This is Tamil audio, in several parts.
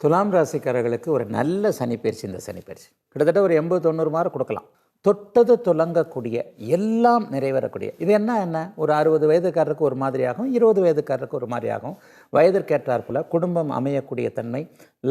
துலாம் ராசிக்காரர்களுக்கு ஒரு நல்ல சனிப்பெயர்ச்சி இந்த சனிப்பெயர்ச்சி. கிட்டத்தட்ட ஒரு 80-90 மார்க் கொடுக்கலாம். தொட்டது துலங்கக்கூடிய, எல்லாம் நிறைவேறக்கூடிய. இது என்ன ஒரு 60 வயதுக்காரருக்கு ஒரு மாதிரியாகும், 20 வயதுக்காரருக்கு ஒரு மாதிரியாகும். வயதிற்கேற்றாற்போல குடும்பம் அமையக்கூடிய தன்மை,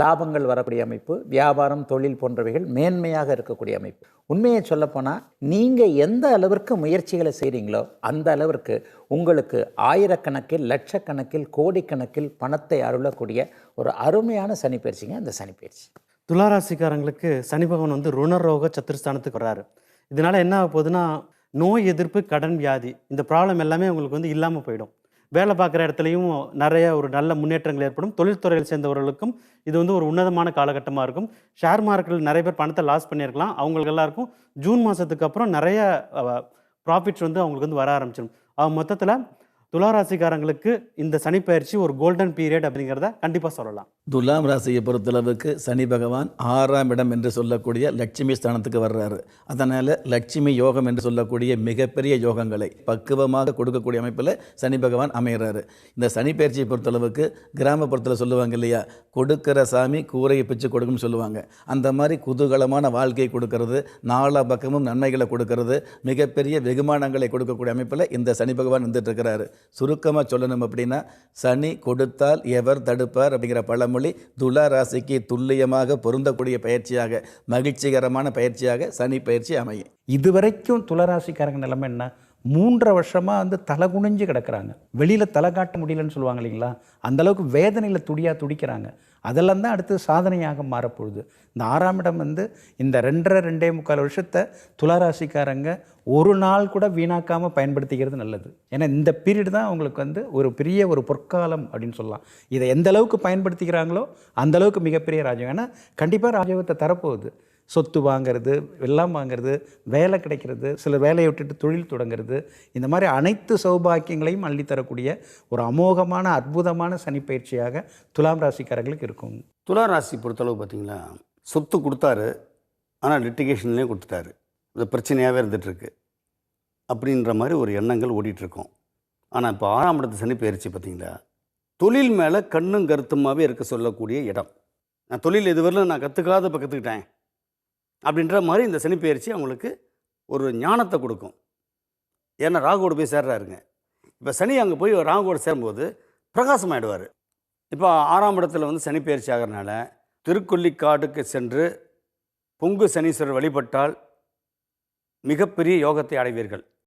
லாபங்கள் வரக்கூடிய அமைப்பு, வியாபாரம், தொழில் போன்றவைகள் மேன்மையாக இருக்கக்கூடிய அமைப்பு. உண்மையை சொல்லப்போனால் நீங்கள் எந்த அளவிற்கு முயற்சிகளை செய்கிறீங்களோ அந்த அளவிற்கு உங்களுக்கு ஆயிரக்கணக்கில், லட்சக்கணக்கில், கோடிக்கணக்கில் பணத்தை அருளக்கூடிய ஒரு அருமையான சனிப்பெயர்ச்சிங்க இந்த சனிப்பெயர்ச்சி. துளாராசிக்காரங்களுக்கு சனி பகவான் வந்து ருணரோக சத்துருஸ்தானத்துக்கு வர்றாரு. இதனால என்ன ஆக போகுதுன்னா, நோய் எதிர்ப்பு, கடன், வியாதி இந்த ப்ராப்ளம் எல்லாமே உங்களுக்கு வந்து இல்லாமல் போயிடும். வேலை பார்க்குற இடத்துலையும் நிறைய ஒரு நல்ல முன்னேற்றங்கள் ஏற்படும். தொழில்துறையில் சேர்ந்தவர்களுக்கும் இது வந்து ஒரு உன்னதமான காலகட்டமாக இருக்கும். ஷேர் மார்க்கெட்டில் நிறைய பேர் பணத்தை லாஸ் பண்ணியிருக்கலாம். அவங்களுக்கு எல்லாருக்கும் ஜூன் மாதத்துக்கு அப்புறம் நிறைய ப்ராஃபிட்ஸ் வந்து அவங்களுக்கு வந்து வர ஆரம்பிச்சிடும். மொத்தத்தில் துளாராசிக்காரங்களுக்கு இந்த சனிப்பெயர்ச்சி ஒரு கோல்டன் பீரியட் அப்படிங்கிறத கண்டிப்பாக சொல்லலாம். துலாம் ராசியை பொறுத்தளவுக்கு சனி பகவான் 6ஆம் இடம் என்று சொல்லக்கூடிய லட்சுமி ஸ்தானத்துக்கு வர்றாரு. அதனால் லட்சுமி யோகம் என்று சொல்லக்கூடிய மிகப்பெரிய யோகங்களை பக்குவமாக கொடுக்கக்கூடிய அமைப்பில் சனி பகவான் அமைகிறாரு. இந்த சனி பயிற்சியை பொறுத்தளவுக்கு கிராமப்புறத்தில் சொல்லுவாங்க இல்லையா, கொடுக்கிற சாமி கூரையை பிச்சு கொடுக்கும்னு சொல்லுவாங்க. அந்த மாதிரி குதூகலமான வாழ்க்கையை கொடுக்கறது, நாலா பக்கமும் நன்மைகளை கொடுக்கறது, மிகப்பெரிய வெகுமானங்களை கொடுக்கக்கூடிய அமைப்பில் இந்த சனி பகவான் வந்துட்டு இருக்கிறாரு. சுருக்கமாக சொல்லணும் அப்படின்னா, சனி கொடுத்தால் எவர் தடுப்பார் அப்படிங்கிற பழமொழி துலா ராசிக்கு துல்லியமாக பொருந்தக்கூடிய பயிற்சியாக, மகிழ்ச்சிகரமான பயிற்சியாக சனி பயிற்சி அமையும். இதுவரைக்கும் துளராசிக்காரங்க நிலைமை என்ன, 3 வருஷமாக வந்து தலை குனிஞ்சு கிடக்கிறாங்க. வெளியில் தலை காட்ட முடியலன்னு சொல்லுவாங்க இல்லைங்களா, அந்தளவுக்கு வேதனையில் துடிக்கிறாங்க. அதெல்லாம் தான் அடுத்து சாதனையாக மாறப்போகுது. இந்த 6ஆம் இடம் வந்து இந்த 2.5 வருஷத்தை துளாராசிக்காரங்க ஒரு நாள் கூட வீணாக்காமல் பயன்படுத்திக்கிறது நல்லது. ஏன்னா இந்த பீரியட் தான் அவங்களுக்கு வந்து ஒரு பெரிய ஒரு பொற்காலம் அப்படின்னு சொல்லலாம். இதை எந்த அளவுக்கு பயன்படுத்திக்கிறாங்களோ அந்தளவுக்கு மிகப்பெரிய ராஜயோகம். ஏன்னா கண்டிப்பாக ராஜயோகத்தை தரப்போகுது. சொத்து வாங்கிறது, வெள்ளம் வாங்கிறது, வேலை கிடைக்கிறது, சில வேலையை விட்டுட்டு தொழில் தொடங்கிறது, இந்த மாதிரி அனைத்து சௌபாக்கியங்களையும் அள்ளித்தரக்கூடிய ஒரு அமோகமான அற்புதமான சனிப்பயிற்சியாக துலாம் ராசிக்காரர்களுக்கு இருக்கும். துலாம் ராசி பொறுத்தளவு பார்த்திங்களா, சொத்து கொடுத்தாரு, ஆனால் லிட்டிகேஷன்லேயே கொடுத்துட்டாரு. இது பிரச்சனையாகவே இருந்துகிட்ருக்கு அப்படின்ற மாதிரி ஒரு எண்ணங்கள் ஓடிட்டுருக்கோம். ஆனால் இப்போ 6ஆம் இடத்து சனி பயிற்சி பார்த்திங்களா, தொழில் மேலே கண்ணும் கருத்துமாகவே இருக்க சொல்லக்கூடிய இடம். நான் தொழில் இதுவரையிலும் நான் கற்றுக்காத இப்போ கற்றுக்கிட்டேன் அப்படின்ற மாதிரி இந்த சனிப்பெயர்ச்சி அவங்களுக்கு ஒரு ஞானத்தை கொடுக்கும். ஏன்னா ராகுவோடு போய் சேர்றாருங்க. இப்போ சனி அங்கே போய் ராகுவோடு சேரும்போது பிரகாசமாயிடுவார். இப்போ 6ஆம் இடத்துல வந்து சனிப்பெயர்ச்சி ஆகிறதுனால திருக்கொல்லிக்காடுக்கு சென்று பொங்கு சனீஸ்வரர் வழிபட்டால் மிகப்பெரிய யோகத்தை அடைவீர்கள்.